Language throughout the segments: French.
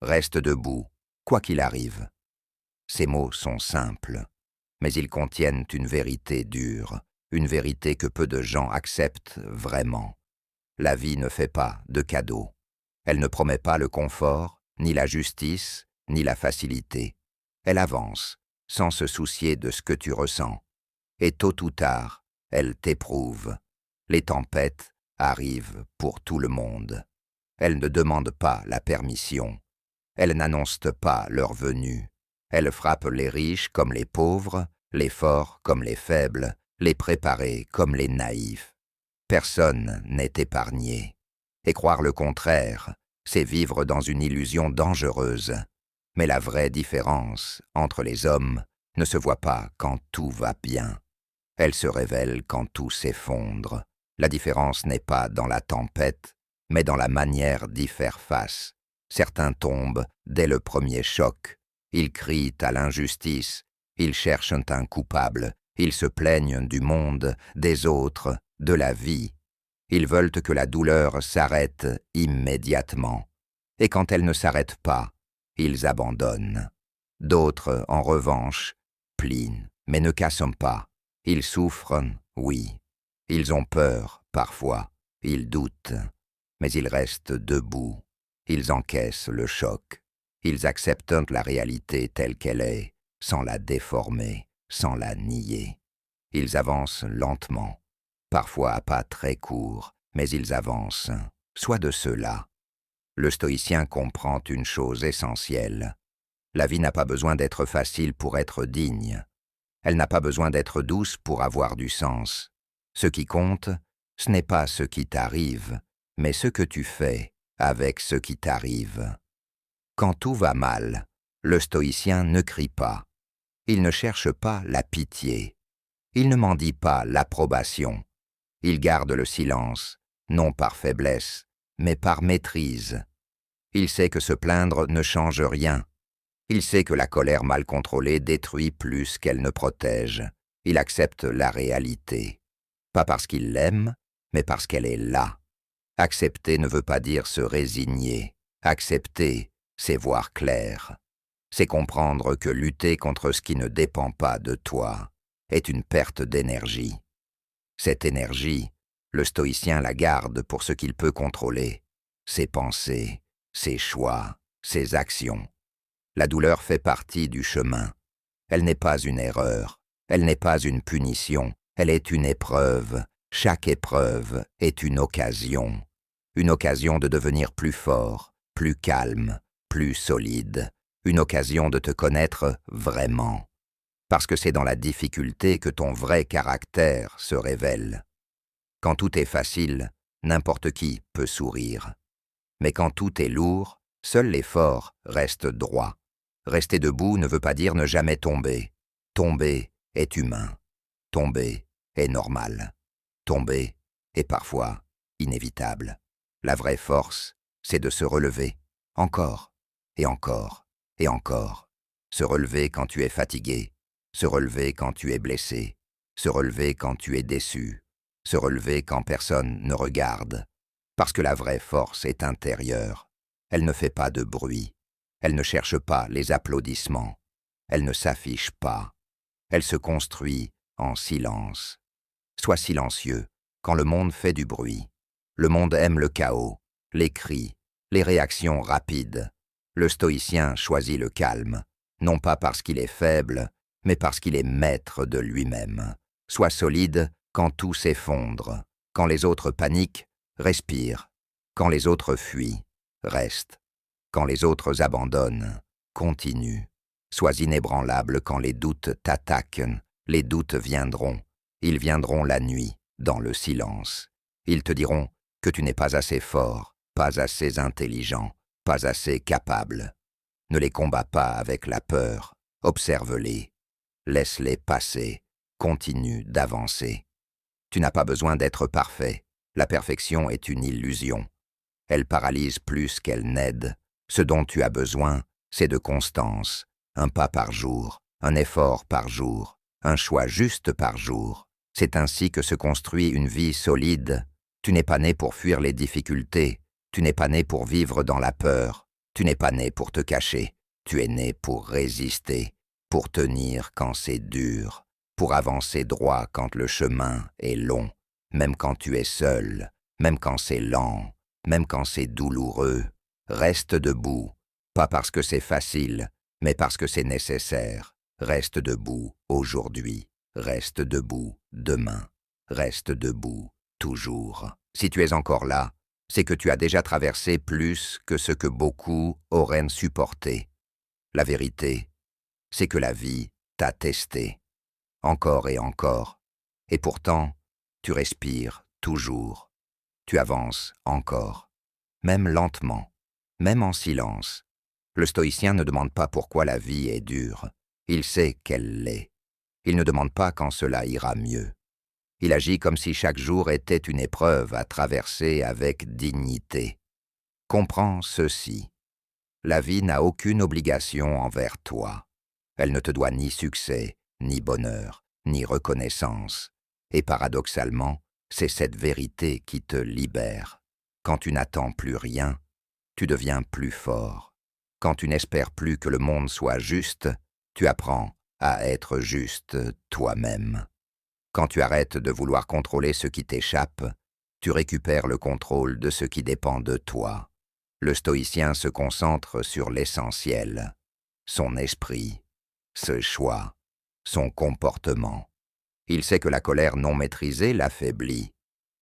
reste debout, quoi qu'il arrive. Ces mots sont simples, mais ils contiennent une vérité dure, une vérité que peu de gens acceptent vraiment. La vie ne fait pas de cadeaux. Elle ne promet pas le confort, ni la justice, ni la facilité. Elle avance, sans se soucier de ce que tu ressens. Et tôt ou tard, elle t'éprouve. Les tempêtes arrivent pour tout le monde. Elles ne demandent pas la permission. Elles n'annoncent pas leur venue. Elles frappent les riches comme les pauvres, les forts comme les faibles, les préparés comme les naïfs. Personne n'est épargné. Et croire le contraire, c'est vivre dans une illusion dangereuse. Mais la vraie différence entre les hommes ne se voit pas quand tout va bien. Elle se révèle quand tout s'effondre. La différence n'est pas dans la tempête, mais dans la manière d'y faire face. Certains tombent dès le premier choc. Ils crient à l'injustice, ils cherchent un coupable, ils se plaignent du monde, des autres, de la vie. Ils veulent que la douleur s'arrête immédiatement. Et quand elle ne s'arrête pas, ils abandonnent. D'autres, en revanche, plient, mais ne cassent pas. Ils souffrent, oui. Ils ont peur, parfois. Ils doutent. Mais ils restent debout. Ils encaissent le choc. Ils acceptent la réalité telle qu'elle est, sans la déformer, sans la nier. Ils avancent lentement, parfois à pas très courts, mais ils avancent. Sois de ceux-là. Le stoïcien comprend une chose essentielle. La vie n'a pas besoin d'être facile pour être digne. Elle n'a pas besoin d'être douce pour avoir du sens. Ce qui compte, ce n'est pas ce qui t'arrive, mais ce que tu fais avec ce qui t'arrive. Quand tout va mal, le stoïcien ne crie pas. Il ne cherche pas la pitié. Il ne mendie pas l'approbation. Il garde le silence, non par faiblesse, mais par maîtrise. Il sait que se plaindre ne change rien. Il sait que la colère mal contrôlée détruit plus qu'elle ne protège. Il accepte la réalité. Pas parce qu'il l'aime, mais parce qu'elle est là. Accepter ne veut pas dire se résigner. Accepter, c'est voir clair. C'est comprendre que lutter contre ce qui ne dépend pas de toi est une perte d'énergie. Cette énergie, le stoïcien la garde pour ce qu'il peut contrôler. Ses pensées, ses choix, ses actions. La douleur fait partie du chemin. Elle n'est pas une erreur, elle n'est pas une punition, elle est une épreuve. Chaque épreuve est une occasion de devenir plus fort, plus calme, plus solide, une occasion de te connaître vraiment. Parce que c'est dans la difficulté que ton vrai caractère se révèle. Quand tout est facile, n'importe qui peut sourire. Mais quand tout est lourd, seul l'effort reste droit. Rester debout ne veut pas dire ne jamais tomber. Tomber est humain. Tomber est normal. Tomber est parfois inévitable. La vraie force, c'est de se relever, encore, et encore, et encore. Se relever quand tu es fatigué, se relever quand tu es blessé, se relever quand tu es déçu, se relever quand personne ne regarde. Parce que la vraie force est intérieure. Elle ne fait pas de bruit. Elle ne cherche pas les applaudissements. Elle ne s'affiche pas. Elle se construit en silence. Sois silencieux quand le monde fait du bruit. Le monde aime le chaos, les cris, les réactions rapides. Le stoïcien choisit le calme, non pas parce qu'il est faible, mais parce qu'il est maître de lui-même. Sois solide quand tout s'effondre. Quand les autres paniquent, respire. Quand les autres fuient, reste. Quand les autres abandonnent, continue. Sois inébranlable quand les doutes t'attaquent. Les doutes viendront. Ils viendront la nuit, dans le silence. Ils te diront que tu n'es pas assez fort, pas assez intelligent, pas assez capable. Ne les combats pas avec la peur. Observe-les. Laisse-les passer. Continue d'avancer. Tu n'as pas besoin d'être parfait. La perfection est une illusion. Elle paralyse plus qu'elle n'aide. Ce dont tu as besoin, c'est de constance. Un pas par jour, un effort par jour, un choix juste par jour. C'est ainsi que se construit une vie solide. Tu n'es pas né pour fuir les difficultés. Tu n'es pas né pour vivre dans la peur. Tu n'es pas né pour te cacher, tu es né pour résister, pour tenir quand c'est dur, pour avancer droit quand le chemin est long, même quand tu es seul, même quand c'est lent, même quand c'est douloureux. Reste debout, pas parce que c'est facile, mais parce que c'est nécessaire. Reste debout aujourd'hui, reste debout demain, reste debout toujours. Si tu es encore là, c'est que tu as déjà traversé plus que ce que beaucoup auraient supporté. La vérité, c'est que la vie t'a testé, encore et encore, et pourtant, tu respires toujours, tu avances encore, même lentement, même en silence. Le stoïcien ne demande pas pourquoi la vie est dure, il sait qu'elle l'est. Il ne demande pas quand cela ira mieux. Il agit comme si chaque jour était une épreuve à traverser avec dignité. Comprends ceci. La vie n'a aucune obligation envers toi. Elle ne te doit ni succès, ni bonheur, ni reconnaissance. Et paradoxalement, c'est cette vérité qui te libère. Quand tu n'attends plus rien, tu deviens plus fort. Quand tu n'espères plus que le monde soit juste, tu apprends à être juste toi-même. Quand tu arrêtes de vouloir contrôler ce qui t'échappe, tu récupères le contrôle de ce qui dépend de toi. Le stoïcien se concentre sur l'essentiel, son esprit, ses choix, son comportement. Il sait que la colère non maîtrisée l'affaiblit,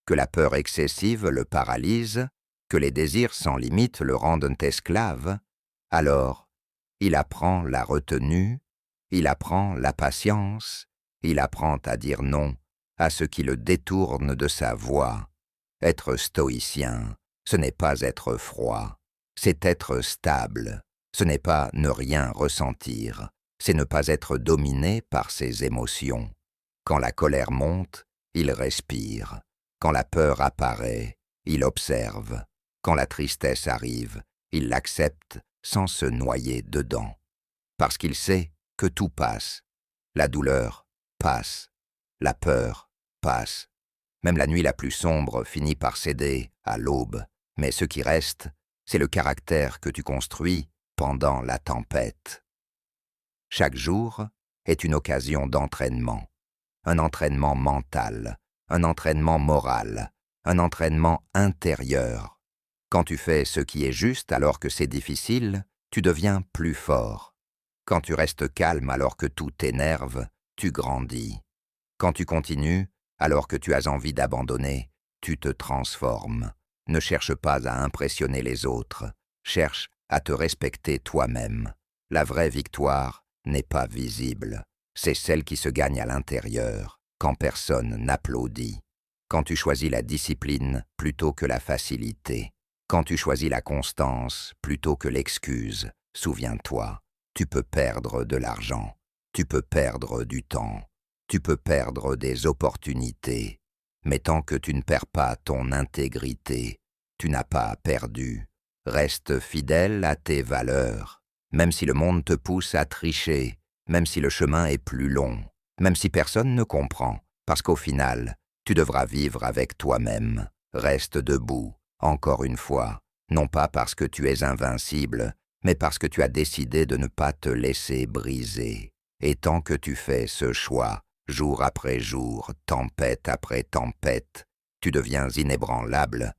que la peur excessive le paralyse, que les désirs sans limite le rendent esclave. Alors, il apprend la retenue, il apprend la patience, il apprend à dire non à ce qui le détourne de sa voie. Être stoïcien, ce n'est pas être froid, c'est être stable. Ce n'est pas ne rien ressentir, c'est ne pas être dominé par ses émotions. Quand la colère monte, il respire. Quand la peur apparaît, il observe. Quand la tristesse arrive, il l'accepte sans se noyer dedans. Parce qu'il sait que tout passe. La douleur passe. La peur passe. Même la nuit la plus sombre finit par céder à l'aube. Mais ce qui reste, c'est le caractère que tu construis pendant la tempête. Chaque jour est une occasion d'entraînement. Un entraînement mental, un entraînement moral, un entraînement intérieur. Quand tu fais ce qui est juste alors que c'est difficile, tu deviens plus fort. Quand tu restes calme alors que tout t'énerve, tu grandis. Quand tu continues, alors que tu as envie d'abandonner, tu te transformes. Ne cherche pas à impressionner les autres, cherche à te respecter toi-même. La vraie victoire n'est pas visible, c'est celle qui se gagne à l'intérieur, quand personne n'applaudit. Quand tu choisis la discipline plutôt que la facilité, quand tu choisis la constance plutôt que l'excuse, souviens-toi, tu peux perdre de l'argent, tu peux perdre du temps, tu peux perdre des opportunités, mais tant que tu ne perds pas ton intégrité, tu n'as pas perdu. Reste fidèle à tes valeurs, même si le monde te pousse à tricher, même si le chemin est plus long, même si personne ne comprend, parce qu'au final, tu devras vivre avec toi-même. Reste debout, encore une fois, non pas parce que tu es invincible, mais parce que tu as décidé de ne pas te laisser briser. Et tant que tu fais ce choix, jour après jour, tempête après tempête, tu deviens inébranlable